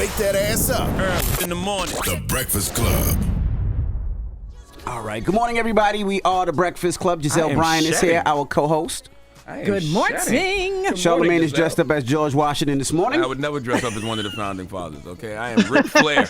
Wake that ass up. Early in the morning. The Breakfast Club. All right. Good morning, everybody. We are the Breakfast Club. Giselle Bryan is here, our co-host. Good morning. Charlamagne is dressed up as George Washington this morning. I would never dress up as one of the founding fathers, okay? I am Ric Flair.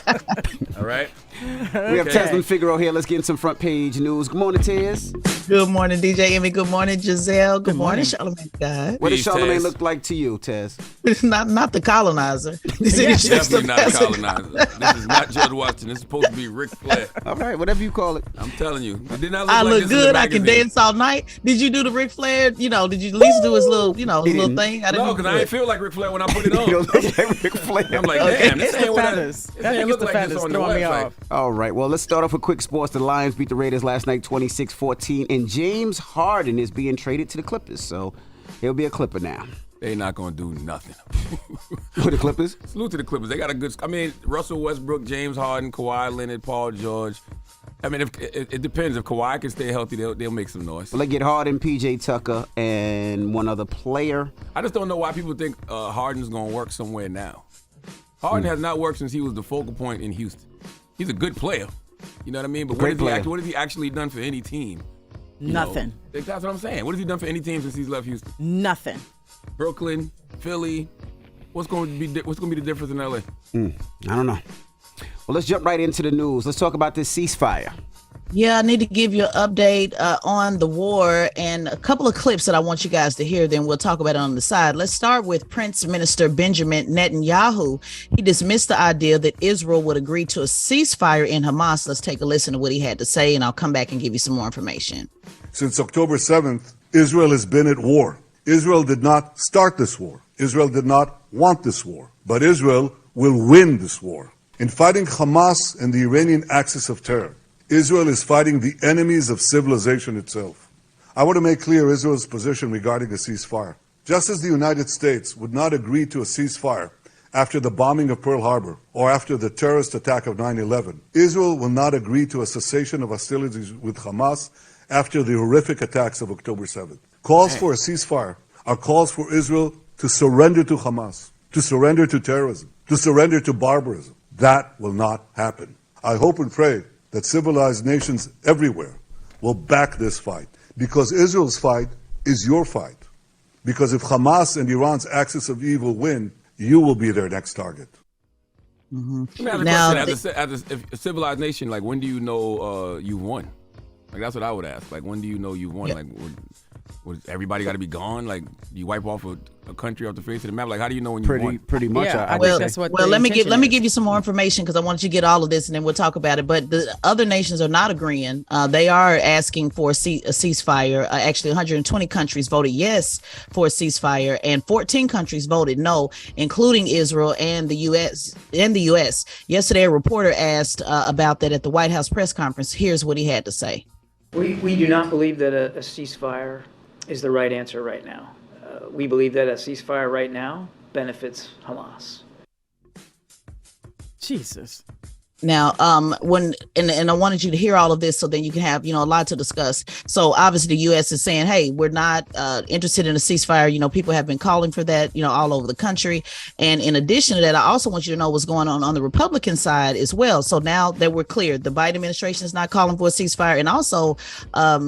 All right? We have Teslin Figaro here. Let's get in some front page news. Good morning, Tez. Good morning, DJ Emmy. Good morning, Giselle. Good morning, Charlamagne. God. What does Charlamagne look like to you, Tez? It's not the colonizer. This is just definitely not a colonizer. This is not George Washington. This is supposed to be Ric Flair. All right, whatever you call it. I'm telling you. I look good. I can dance all night. Did you do the Ric Flair? Did you at least do his little, little thing? No, because I didn't feel like Ric Flair when I put it on. You don't look like Ric Flair. I'm like, damn, this ain't what I think it's the feathers throwing me off. All right, well, let's start off with quick sports. The Lions beat the Raiders last night 26-14, and James Harden is being traded to the Clippers, so he'll be a Clipper now. They not going to do nothing. For the Clippers? Salute to the Clippers. They got a good, Russell Westbrook, James Harden, Kawhi Leonard, Paul George. If it depends. If Kawhi can stay healthy, they'll make some noise. Well, they get Harden, P.J. Tucker, and one other player. I just don't know why people think Harden's going to work somewhere now. Harden has not worked since he was the focal point in Houston. He's a good player. You know what I mean? But what has he actually done for any team? Nothing. That's what I'm saying. What has he done for any team since he's left Houston? Nothing. Brooklyn, Philly. What's going to be the difference in LA? I don't know. Well, let's jump right into the news. Let's talk about this ceasefire. Yeah, I need to give you an update on the war and a couple of clips that I want you guys to hear. Then we'll talk about it on the side. Let's start with Prince Minister Benjamin Netanyahu. He dismissed the idea that Israel would agree to a ceasefire in Hamas. Let's take a listen to what he had to say, and I'll come back and give you some more information. Since October 7th, Israel has been at war. Israel did not start this war. Israel did not want this war. But Israel will win this war. In fighting Hamas and the Iranian axis of terror, Israel is fighting the enemies of civilization itself. I want to make clear Israel's position regarding a ceasefire. Just as the United States would not agree to a ceasefire after the bombing of Pearl Harbor or after the terrorist attack of 9/11, Israel will not agree to a cessation of hostilities with Hamas after the horrific attacks of October 7th. Calls for a ceasefire are calls for Israel to surrender to Hamas, to surrender to terrorism, to surrender to barbarism. That will not happen. I hope and pray that civilized nations everywhere will back this fight, because Israel's fight is your fight. Because if Hamas and Iran's axis of evil win, you will be their next target. Now, as a civilized nation, like, when do you know you won? Like, that's what I would ask. Like, when do you know you won? Yeah. Like, would everybody got to be gone? Like, you wipe off a country off the face of the map? Like, how do you know when you won? Pretty much. Yeah, I Well, think that's what. well, the let me intention give you some more information, because I want you to get all of this, and then we'll talk about it. But the other nations are not agreeing. They are asking for a ceasefire. Actually, 120 countries voted yes for a ceasefire, and 14 countries voted no, including Israel and the U.S. Yesterday, a reporter asked about that at the White House press conference. Here's what he had to say. We do not believe that a ceasefire is the right answer right now. We believe that a ceasefire right now benefits Hamas. Jesus. Now, and I wanted you to hear all of this so then you can have, a lot to discuss. So obviously the U.S. is saying, hey, we're not interested in a ceasefire. People have been calling for that, all over the country. And in addition to that, I also want you to know what's going on the Republican side as well. So now that we're clear, the Biden administration is not calling for a ceasefire. And also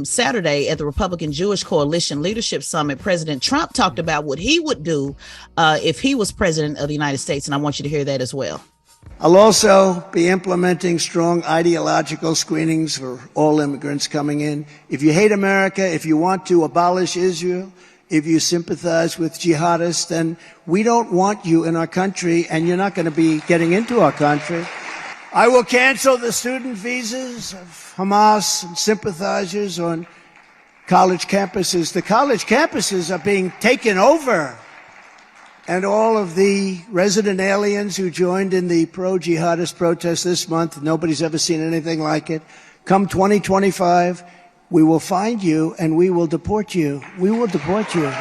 Saturday at the Republican Jewish Coalition Leadership Summit, President Trump talked about what he would do if he was president of the United States. And I want you to hear that as well. I'll also be implementing strong ideological screenings for all immigrants coming in. If you hate America, if you want to abolish Israel, if you sympathize with jihadists, then we don't want you in our country, and you're not going to be getting into our country. I will cancel the student visas of Hamas and sympathizers on college campuses. The college campuses are being taken over. And all of the resident aliens who joined in the pro-jihadist protest this month, nobody's ever seen anything like it. Come 2025, we will find you and we will deport you. We will deport you.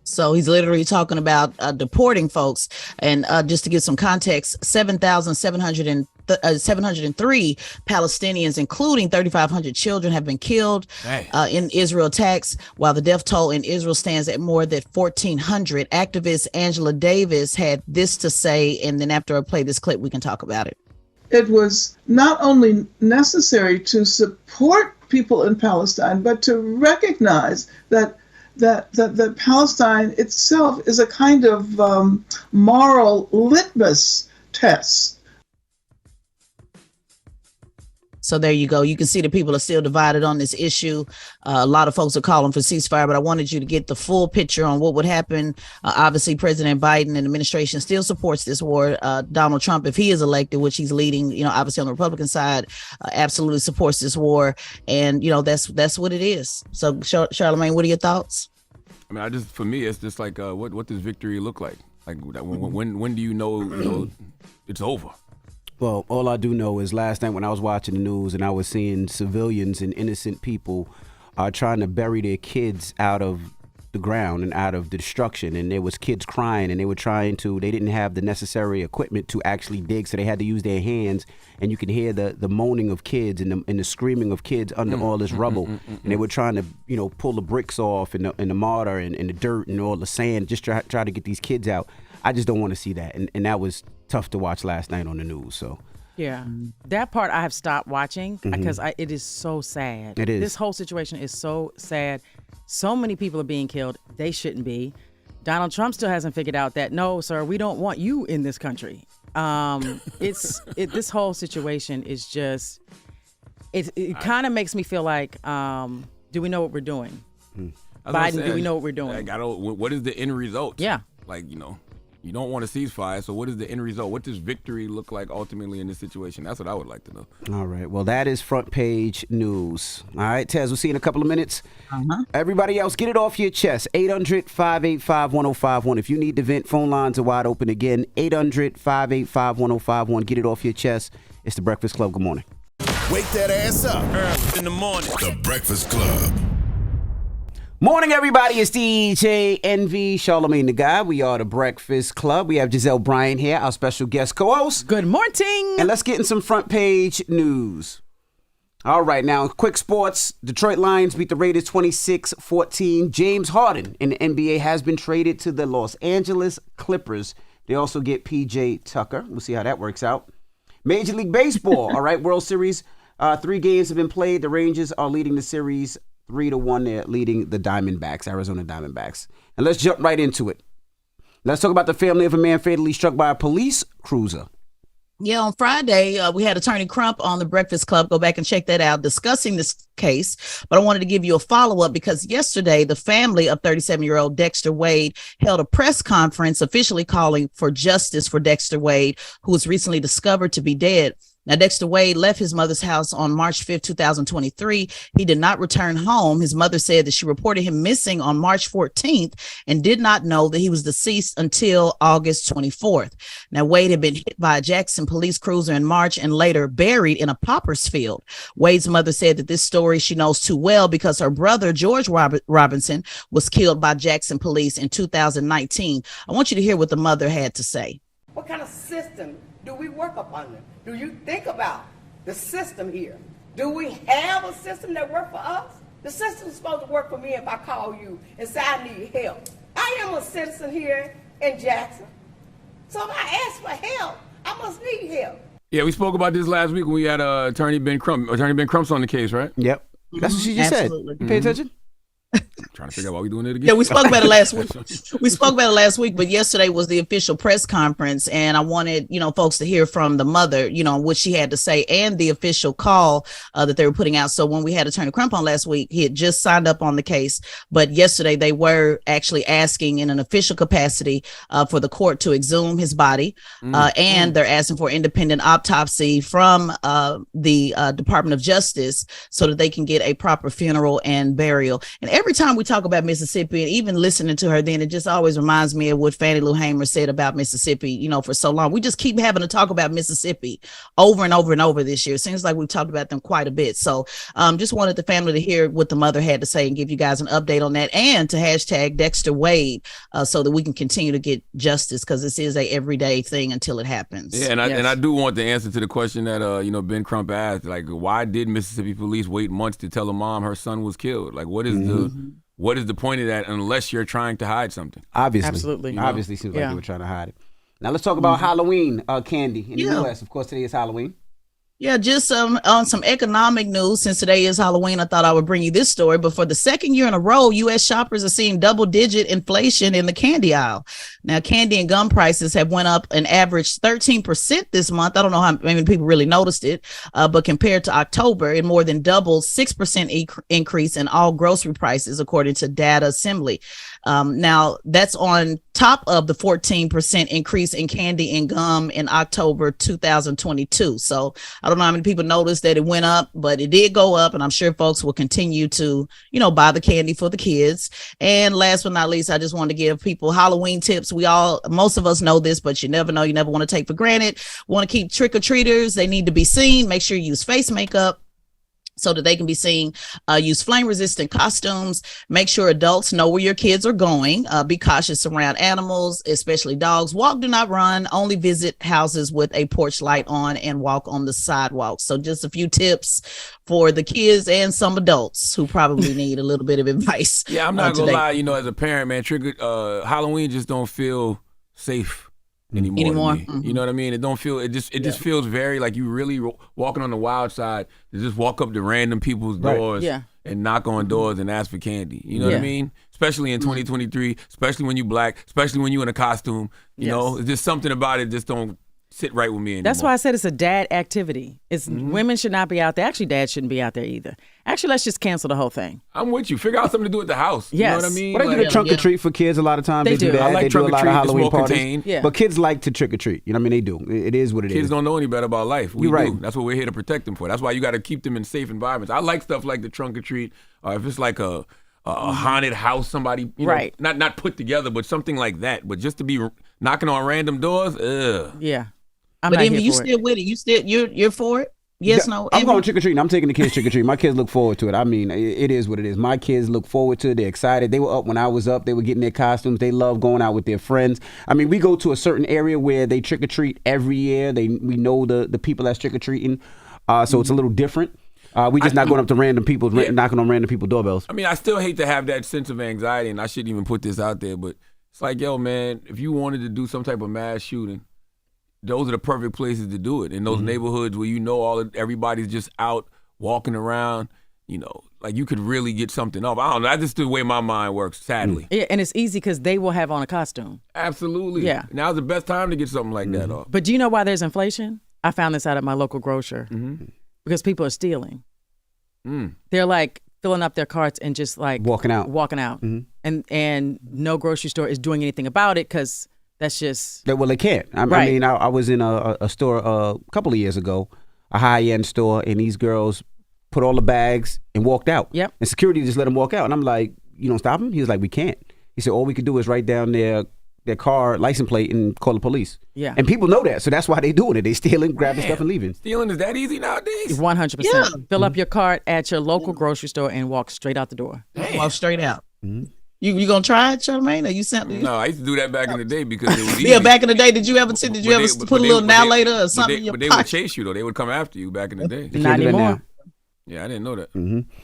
So he's literally talking about deporting folks. And just to give some context, 703 Palestinians, including 3,500 children, have been killed in Israel attacks, while the death toll in Israel stands at more than 1,400. Activist Angela Davis had this to say, and then after I play this clip, we can talk about it. It was not only necessary to support people in Palestine, but to recognize that Palestine itself is a kind of moral litmus test. So there you go. You can see the people are still divided on this issue. A lot of folks are calling for ceasefire, but I wanted you to get the full picture on what would happen. Obviously, President Biden and administration still supports this war. Donald Trump, if he is elected, which he's leading, obviously on the Republican side, absolutely supports this war. And, that's what it is. So, Charlamagne, what are your thoughts? I mean, for me, it's just like, what does victory look like? Like, when do you know it's over? Well, all I do know is last night when I was watching the news and I was seeing civilians and innocent people trying to bury their kids out of the ground and out of the destruction, and there was kids crying, and they didn't have the necessary equipment to actually dig, so they had to use their hands, and you can hear the moaning of kids and the screaming of kids under all this rubble, and they were trying to pull the bricks off and the mortar and the dirt and all the sand, just try to get these kids out. I just don't want to see that, and that was tough to watch last night on the news. So yeah, that part I have stopped watching because it is so sad. It is. This whole situation is so sad. So many people are being killed. They shouldn't be. Donald Trump still hasn't figured out that, no, sir, we don't want you in this country. This whole situation is just, it kind of makes me feel like, do we know what we're doing? Biden, do we know what we're doing? What is the end result? Yeah. You don't want a ceasefire, so what is the end result? What does victory look like ultimately in this situation? That's what I would like to know. All right. Well, that is front page news. All right, Tez, we'll see you in a couple of minutes. Everybody else, get it off your chest. 800-585-1051. If you need to vent, phone lines are wide open again. 800-585-1051. Get it off your chest. It's The Breakfast Club. Good morning. Wake that ass up. In the morning. The Breakfast Club. Morning, everybody. It's DJ NV, Charlamagne the Guy. We are The Breakfast Club. We have Giselle Bryant here, our special guest co-host. Good morning. And let's get in some front page news. All right, now, quick sports. Detroit Lions beat the Raiders 26-14. James Harden in the NBA has been traded to the Los Angeles Clippers. They also get PJ Tucker. We'll see how that works out. Major League Baseball, all right, World Series. 3 games have been played. The Rangers are leading the series 3-1. They're leading the Diamondbacks, Arizona Diamondbacks. And let's jump right into it. Let's talk about the family of a man fatally struck by a police cruiser. Yeah, on Friday, we had Attorney Crump on The Breakfast Club. Go back and check that out, discussing this case. But I wanted to give you a follow-up because yesterday, the family of 37-year-old Dexter Wade held a press conference officially calling for justice for Dexter Wade, who was recently discovered to be dead. Now, Dexter Wade left his mother's house on March 5th, 2023. He did not return home. His mother said that she reported him missing on March 14th and did not know that he was deceased until August 24th. Now, Wade had been hit by a Jackson police cruiser in March and later buried in a popper's field. Wade's mother said that this story she knows too well because her brother, George Robinson, was killed by Jackson police in 2019. I want you to hear what the mother had to say. What kind of system do we work up under? Do you think about the system here? Do we have a system that works for us? The system is supposed to work for me if I call you and say I need help. I am a citizen here in Jackson. So if I ask for help, I must need help. Yeah, we spoke about this last week when we had Attorney Ben Crump. Attorney Ben Crump's on the case, right? Yep. That's what she just Absolutely. said. You pay attention? Trying to figure out why we doing it again. Yeah, we spoke about it last week. But yesterday was the official press conference, and I wanted, folks to hear from the mother, what she had to say and the official call that they were putting out. So when we had Attorney Crump on last week, he had just signed up on the case, but yesterday they were actually asking in an official capacity for the court to exhume his body, and they're asking for independent autopsy from the Department of Justice so that they can get a proper funeral and burial. And every time we talk about Mississippi, and even listening to her then, it just always reminds me of what Fannie Lou Hamer said about Mississippi, you know, for so long. We just keep having to talk about Mississippi over and over and over this year. It seems like we've talked about them quite a bit. So just wanted the family to hear what the mother had to say and give you guys an update on that, and to hashtag Dexter Wade so that we can continue to get justice, because this is a everyday thing until it happens. Yeah, and I do want the answer to the question that Ben Crump asked, like, why did Mississippi police wait months to tell a mom her son was killed? Like, what is the point of that unless you're trying to hide something? Obviously. Absolutely. Obviously seems like they were trying to hide it. Now let's talk about Halloween candy in the U.S. Of course, today is Halloween. Yeah, just on some economic news, since today is Halloween, I thought I would bring you this story. But for the second year in a row, U.S. shoppers are seeing double-digit inflation in the candy aisle. Now, candy and gum prices have went up an average 13% this month. I don't know how many people really noticed it, but compared to October, it more than doubled, 6% increase in all grocery prices, according to Data Assembly. Now, that's on top of the 14% increase in candy and gum in October 2022. So I don't know how many people noticed that it went up, but it did go up, and I'm sure folks will continue to, buy the candy for the kids. And last but not least, I just want to give people Halloween tips. Most of us know this, but you never know. You never want to take for granted. Want to keep trick-or-treaters. They need to be seen. Make sure you use face makeup so that they can be seen. Use flame-resistant costumes. Make sure adults know where your kids are going. Be cautious around animals, especially dogs. Walk, do not run. Only visit houses with a porch light on, and walk on the sidewalk. So just a few tips for the kids and some adults who probably need a little bit of advice. Yeah, I'm not gonna lie. As a parent, man, Halloween just don't feel safe anymore. Mm-hmm. You know what I mean? It don't feel. It just feels very like you really walking on the wild side to just walk up to random people's doors and knock on doors and ask for candy. You know what I mean? Especially in 2023, especially when you black, especially when you in a costume. You know, it's just something about it just don't sit right with me anymore. That's why I said it's a dad activity. It's women should not be out there. Actually, dads shouldn't be out there either. Actually, let's just cancel the whole thing. I'm with you. Figure out something to do at the house. Yes. You know what I mean? Well, they do the trunk or treat for kids a lot of times. They do that. I like they do a lot of Halloween parties. Yeah. But kids like to trick or treat. You know what I mean? They do. It is what it is. Kids don't know any better about life. We You're right. do. That's what we're here to protect them for. That's why you got to keep them in safe environments. I like stuff like the trunk or treat. If it's like a haunted house, somebody, not put together, but something like that. But just to be knocking on random doors, yeah. But Amy, you still with it? You're for it? Yes, no. I'm going trick or treating. I'm taking the kids trick or treating. My kids look forward to it. I mean, it is what it is. My kids look forward to it. They're excited. They were up when I was up. They were getting their costumes. They love going out with their friends. I mean, we go to a certain area where they trick or treat every year. We know the people that's trick or treating, so it's a little different. We just not going up to random people, knocking on random people's doorbells. I mean, I still hate to have that sense of anxiety, and I shouldn't even put this out there, but it's like, yo, man, if you wanted to do some type of mass shooting, those are the perfect places to do it. In those neighborhoods where everybody's just out walking around, like you could really get something off. I don't know. That's just the way my mind works, sadly. Yeah, and it's easy because they will have on a costume. Absolutely. Yeah. Now's the best time to get something like that off. But do you know why there's inflation? I found this out at my local grocer. Because people are stealing. They're like filling up their carts and just like walking out. And no grocery store is doing anything about it because that's just... Well, they can't. I mean, I was in a store a couple of years ago, a high-end store, and these girls put all the bags and walked out. Yep. And security just let them walk out. And I'm like, you don't stop them? He was like, we can't. He said, all we could do is write down their car license plate and call the police. Yeah. And people know that, so that's why they doing it. They stealing, grabbing stuff and leaving. Stealing is that easy nowadays? 100%. Yeah. Fill up your cart at your local grocery store and walk straight out the door. Walk straight out. You gonna try it, Charlamagne? Or you sent? No, I used to do that back in the day because it was easy. Yeah, back in the day, did you ever put a little now later or something in your pocket? But they would chase you though. They would come after you back in the day. Not anymore. Yeah, I didn't know that.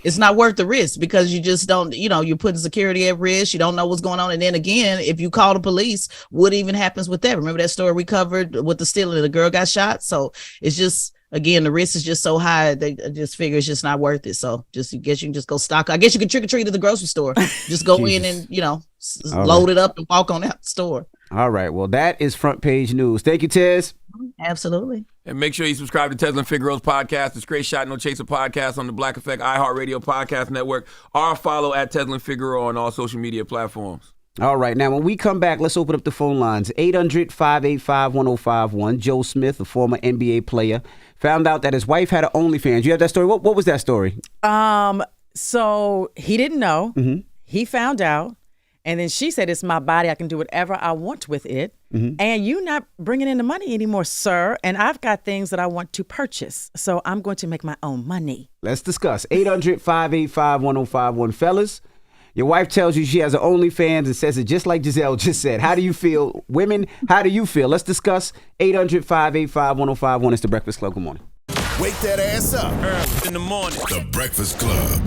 It's not worth the risk because you just don't, you're putting security at risk. You don't know what's going on. And then again, if you call the police, what even happens with that? Remember that story we covered with the stealing? The girl got shot. So it's just, again, the risk is just so high. They just figure it's just not worth it. So I guess you can just go stock. I guess you can trick or treat at the grocery store. Just go in and, load it up and walk on out the store. All right. Well, that is Front Page News. Thank you, Tiz. Absolutely. And make sure you subscribe to Tesla and Figaro's podcast. It's Great Shot No Chaser podcast on the Black Effect iHeartRadio podcast network. Or follow at Tesla and Figaro on all social media platforms. All right. Now, when we come back, let's open up the phone lines. 800-585-1051. Joe Smith, a former NBA player, found out that his wife had an OnlyFans. You have that story? What was that story? So he didn't know. He found out. And then she said, it's my body. I can do whatever I want with it. Mm-hmm. And you're not bringing in the money anymore, sir. And I've got things that I want to purchase. So I'm going to make my own money. Let's discuss. 800-585-1051. Fellas, your wife tells you she has an OnlyFans and says it just like Giselle just said. How do you feel? Women, how do you feel? Let's discuss. 800-585-1051. It's The Breakfast Club. Good morning. Wake that ass up early in the morning. The Breakfast Club.